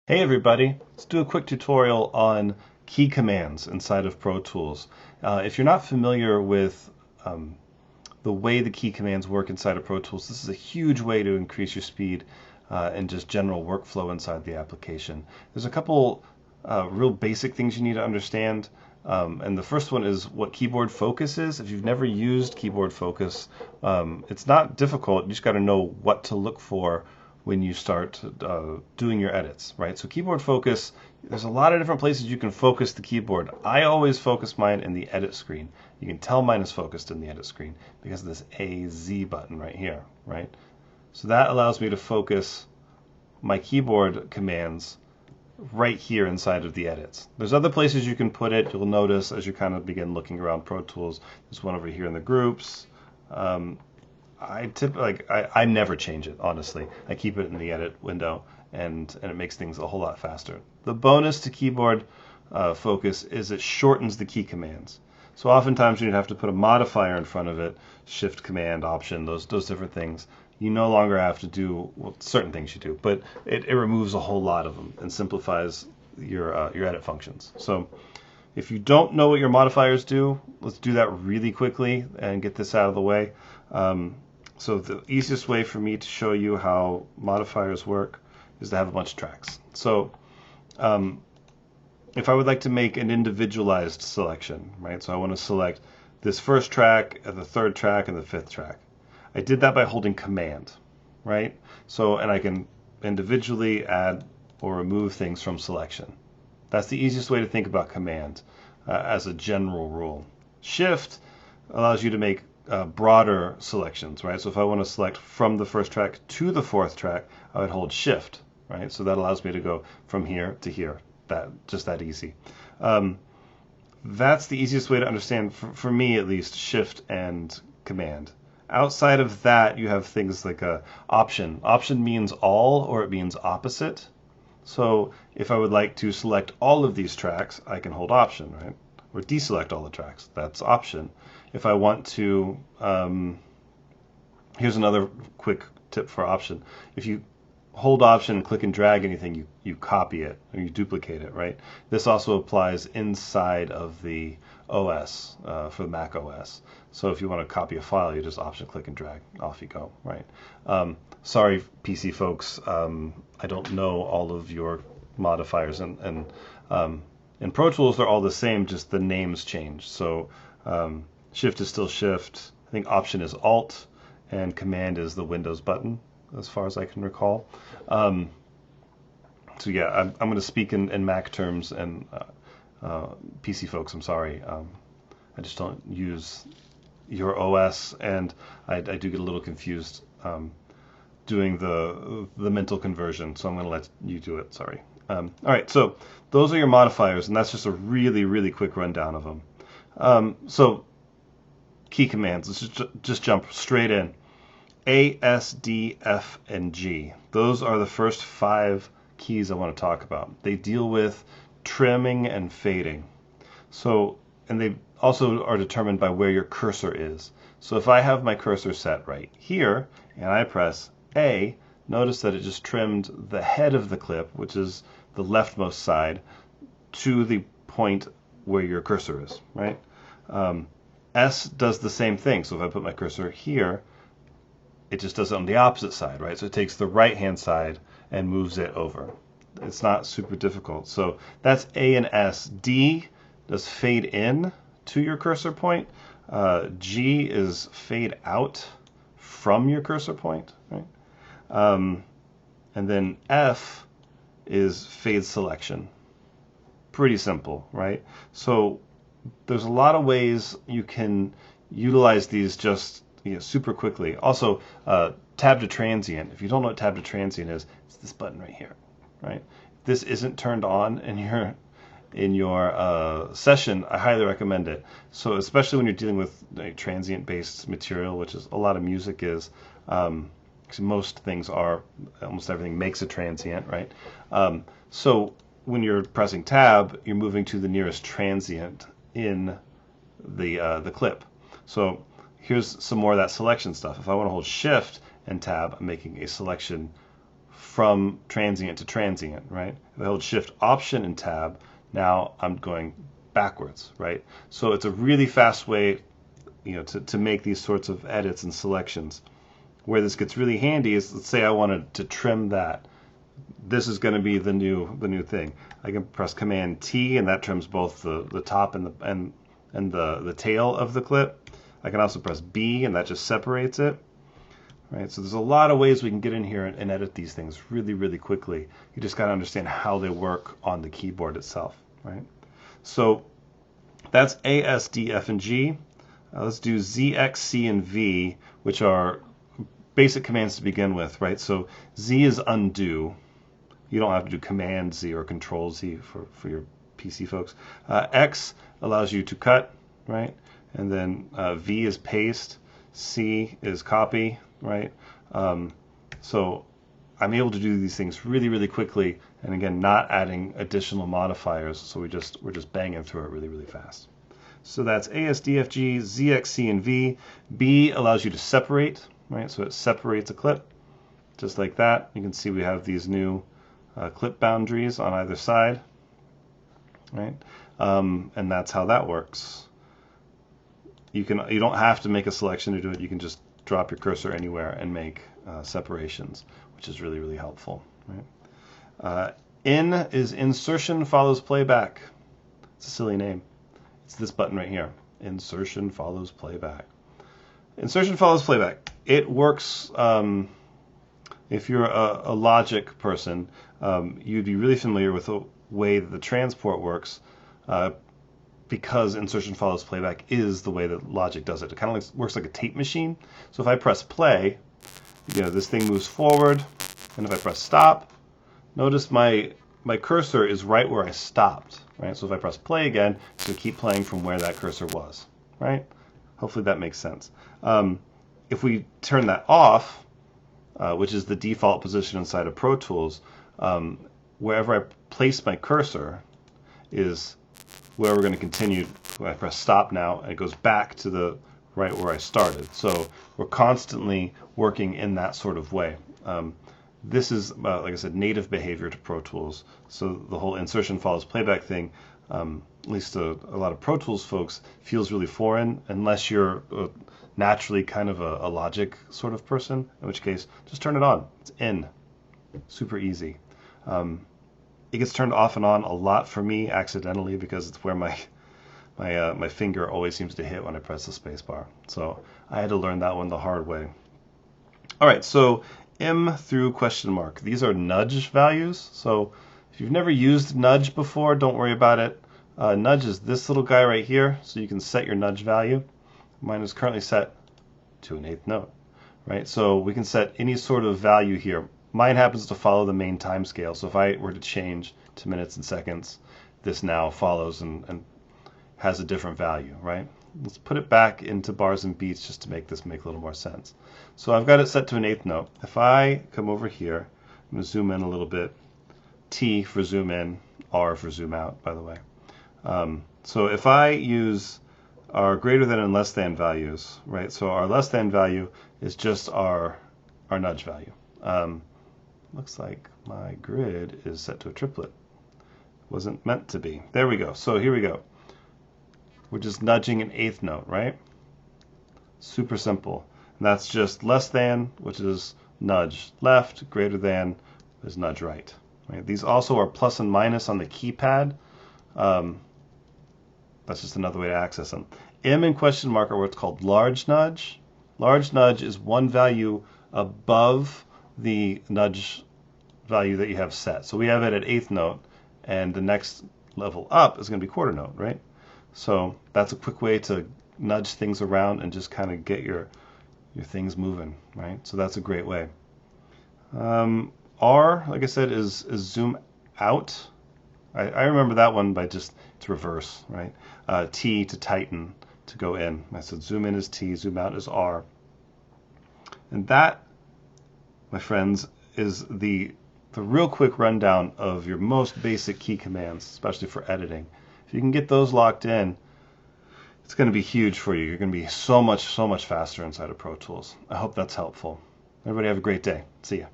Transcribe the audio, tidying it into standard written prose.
Hey everybody, let's do a quick tutorial on key commands inside of Pro Tools. If you're not familiar with the way the key commands work inside of Pro Tools, this is a huge way to increase your speed and just general workflow inside the application. There's a couple real basic things you need to understand. And the first one is what keyboard focus is. If you've never used keyboard focus, it's not difficult. You just got to know what to look for when you start doing your edits, right? So keyboard focus, there's a lot of different places you can focus the keyboard. I always focus mine in the edit screen. You can tell mine is focused in the edit screen because of this AZ button right here, right? So that allows me to focus my keyboard commands right here inside of the edits. There's other places you can put it. You'll notice as you kind of begin looking around Pro Tools, there's one over here in the groups. I never change it, honestly. I keep it in the edit window and it makes things a whole lot faster. The bonus to keyboard focus is it shortens the key commands. So oftentimes you'd have to put a modifier in front of it, shift command option, those different things. You no longer have to do, well, certain things you do, but it removes a whole lot of them and simplifies your edit functions. So if you don't know what your modifiers do, let's do that really quickly and get this out of the way. So the easiest way for me to show you how modifiers work is to have a bunch of tracks. So if I would like to make an individualized selection, right? So I want to select this first track, the third track, and the fifth track. I did that by holding Command, right? So, and I can individually add or remove things from selection. That's the easiest way to think about Command as a general rule. Shift allows you to make broader selections, right? So if I want to select from the first track to the fourth track, I would hold Shift, right? So that allows me to go from here to here. Just that easy. That's the easiest way to understand, for me at least, Shift and Command. Outside of that, you have things like Option. Option means all or it means opposite. So if I would like to select all of these tracks, I can hold Option, right? Or deselect all the tracks. That's Option. If I want to, here's another quick tip for Option. If you hold Option and click and drag anything, you copy it or you duplicate it, right? This also applies inside of the OS for the Mac OS. So if you want to copy a file, you just Option, click and drag, off you go, right? Sorry, PC folks, I don't know all of your modifiers, and in Pro Tools they're all the same, just the names change. So Shift is still Shift. I think Option is Alt, and Command is the Windows button, as far as I can recall. So yeah, I'm going to speak in Mac terms, and PC folks, I'm sorry. I just don't use your OS, and I do get a little confused doing the mental conversion, so I'm going to let you do it, sorry. All right, so those are your modifiers, and that's just a really, really quick rundown of them. So key commands, let's just jump straight in. A, S, D, F, and G. Those are the first 5 keys I want to talk about. They deal with trimming and fading. So, and they also are determined by where your cursor is. So if I have my cursor set right here and I press A, notice that it just trimmed the head of the clip, which is the leftmost side, to the point where your cursor is, right? S does the same thing. So if I put my cursor here, it just does it on the opposite side, right? So it takes the right-hand side and moves it over. It's not super difficult. So that's A and S. D does fade in to your cursor point. G is fade out from your cursor point, right? And then F is fade selection. Pretty simple, right? So there's a lot of ways you can utilize these just super quickly. Also, tab to transient. If you don't know what tab to transient is, it's this button right here, right? If this isn't turned on in your session, I highly recommend it. So especially when you're dealing with transient-based material, which is a lot of music is, most things are, almost everything makes a transient, right? So when you're pressing tab, you're moving to the nearest transient in the clip. So here's some more of that selection stuff. If I want to hold Shift and Tab, I'm making a selection from transient to transient, right? If I hold Shift, Option, and Tab, now I'm going backwards, right? So it's a really fast way, to make these sorts of edits and selections. Where this gets really handy is, let's say I wanted to trim that. This is going to be the new thing. I can press Command T, and that trims both the top and the tail of the clip. I can also press B, and that just separates it. Right, so there's a lot of ways we can get in here and edit these things really, really quickly. You just got to understand how they work on the keyboard itself, right? So that's A, S, D, F, and G. Let's do Z, X, C, and V, which are basic commands to begin with, right? So Z is undo. You don't have to do Command Z or Control Z for your PC folks. X allows you to cut, right? And then V is paste. C is copy, right? So I'm able to do these things really, really quickly, and again, not adding additional modifiers. So we're just banging through it really, really fast. So that's A, S, D, F, G, Z, X, C, and V. B allows you to separate, right? So it separates a clip, just like that. You can see we have these new clip boundaries on either side, right? And that's how that works. You don't have to make a selection to do it. You can just drop your cursor anywhere and make separations, which is really, really helpful. Right? In is insertion follows playback. It's a silly name. It's this button right here. Insertion follows playback. Insertion follows playback. It works if you're a logic person. You'd be really familiar with the way that the transport works. Because insertion follows playback is the way that logic does it. It kind of works like a tape machine. So if I press play, this thing moves forward, and if I press stop, notice my cursor is right where I stopped, right? So if I press play again, it's going to keep playing from where that cursor was, right? Hopefully that makes sense. If we turn that off, which is the default position inside of Pro Tools, wherever I place my cursor is where we're going to continue. When I press stop now, and it goes back to the right where I started. So we're constantly working in that sort of way. This is, like I said, native behavior to Pro Tools. So the whole insertion follows playback thing, at least a lot of Pro Tools folks, feels really foreign unless you're naturally kind of a logic sort of person, in which case just turn it on. It's in. Super easy. It gets turned off and on a lot for me accidentally because it's where my finger always seems to hit when I press the space bar. So I had to learn that one the hard way. All right, so M through question mark. These are nudge values. So if you've never used nudge before, don't worry about it. Nudge is this little guy right here, so you can set your nudge value. Mine is currently set to an 1/8 note, right? So we can set any sort of value here. Mine happens to follow the main time scale, so if I were to change to minutes and seconds, this now follows and has a different value, right? Let's put it back into bars and beats just to make this make a little more sense. So I've got it set to an 1/8 note. If I come over here, I'm going to zoom in a little bit. T for zoom in, R for zoom out, by the way. So if I use our greater than and less than values, right? So our less than value is just our nudge value. Looks like my grid is set to a triplet. Wasn't meant to be. There we go. So here we go. We're just nudging an 1/8 note, right? Super simple. And that's just less than, which is nudge left, greater than is nudge right. Right? These also are plus and minus on the keypad. That's just another way to access them. M and question mark are what's called large nudge. Large nudge is one value above the nudge value that you have set. So we have it at 1/8 note, and the next level up is going to be quarter note, right? So that's a quick way to nudge things around and just kind of get your things moving, right? So that's a great way. R, like I said, is zoom out. I remember that one by just to reverse, right? T to tighten, to go in. I said zoom in is T, zoom out is R. And that, my friends, is the real quick rundown of your most basic key commands, especially for editing. If you can get those locked in, it's going to be huge for you. You're going to be so much faster inside of Pro Tools. I hope that's helpful. Everybody have a great day. See ya.